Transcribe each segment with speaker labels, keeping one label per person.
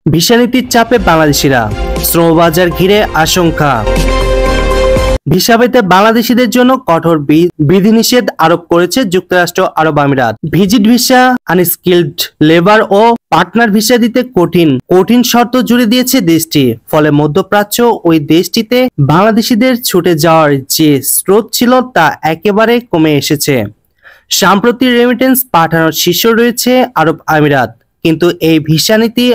Speaker 1: Visa নীতির চাপে বাংলাদেশিরা, শ্রমবাজার ঘিরে আশঙ্কা। ভিসা পেতে বাংলাদেশিদের জন্য কঠোর বিধিনিষেধ আরোপ করেছে যুক্তরাষ্ট্র আরব আমিরাত। ভিজিট ভিসা, আনস্কিলড লেবার ও পার্টনার ভিসা দিতে কঠিন শর্ত জুড়ে দিয়েছে দেশটি। ফলে মধ্যপ্রাচ্য ওই দেশটিতে বাংলাদেশিদের ছুটে যাওয়ার যে স্রোত ছিল তা একেবারে কমে এসেছে। সাম্প্রতিক রেমিটেন্স পাঠানোর শীর্ষ রয়েছে আরব আমিরাত, কিন্তু এই ভিসা নীতি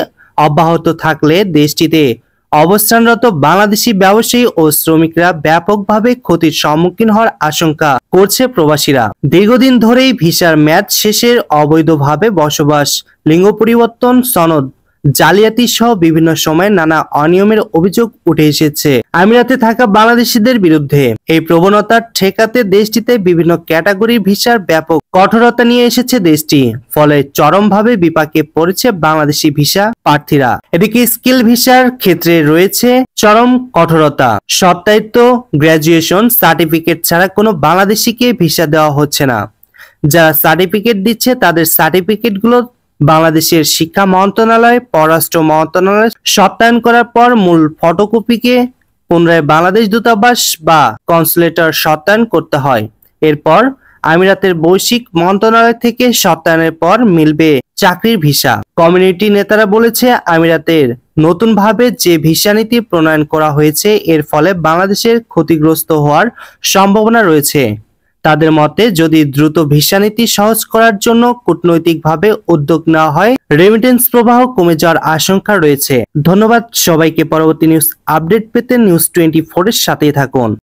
Speaker 1: অব্যাহত থাকলে দেশটিতে অবস্থানরত বাংলাদেশি ব্যবসায়ী ও শ্রমিকরা ব্যাপকভাবে ক্ষতির সম্মুখীন হওয়ার আশঙ্কা করছে প্রবাসীরা। দীর্ঘদিন ধরেই ভিসার মেয়াদ শেষের অবৈধভাবে বসবাস, লিঙ্গ পরিবর্তন, সনদ জালিয়াতি সহ বিভিন্ন সময়ে নানা অনিয়মের অভিযোগ উঠে এসেছে আমিরাতে থাকা বাংলাদেশিদের বিরুদ্ধে। এই প্রবণতা ঠেকাতে দেশটিতে বিভিন্ন ক্যাটাগরির ভিসার ব্যাপক কঠোরতা নিয়ে এসেছে দেশটি। ফলে চরমভাবে বিপাকে পড়েছে বাংলাদেশি ভিসা প্রার্থীরা। এদিকে স্কিল ভিসার ক্ষেত্রে রয়েছে চরম কঠোরতা। সত্যায়িত গ্রাজুয়েশন সার্টিফিকেট ছাড়া কোনো বাংলাদেশিকে ভিসা দেওয়া হচ্ছে না। যারা সার্টিফিকেট দিচ্ছে তাদের সার্টিফিকেটগুলো বাংলাদেশের শিক্ষা মন্ত্রণালয়, পররাষ্ট্র মন্ত্রণালয় সত্যায়ন করার পর মূল ফটোকপিকে পুনরায় বাংলাদেশ দূতাবাস বা কনসুলেটর সত্যায়ন করতে হয়। এরপর আমিরাতের বৈশ্বিক মন্ত্রণালয় থেকে সত্যায়নের পর মিলবে চাকরির ভিসা। কমিউনিটি নেতারা বলেছে, আমিরাতের নতুনভাবে যে ভিসা নীতি প্রণয়ন করা হয়েছে এর ফলে বাংলাদেশের ক্ষতিগ্রস্ত হওয়ার সম্ভাবনা রয়েছে। তাদের মতে, যদি দ্রুত ভিসা নীতি সহজ করার জন্য কূটনৈতিকভাবে উদ্যোগ নেওয়া হয়, রেমিটেন্স প্রবাহ কমে যাওয়ার আশঙ্কা রয়েছে। ধন্যবাদ সবাইকে। পরবর্তী নিউজ আপডেট পেতে নিউজ 24 এর সাথেই থাকুন।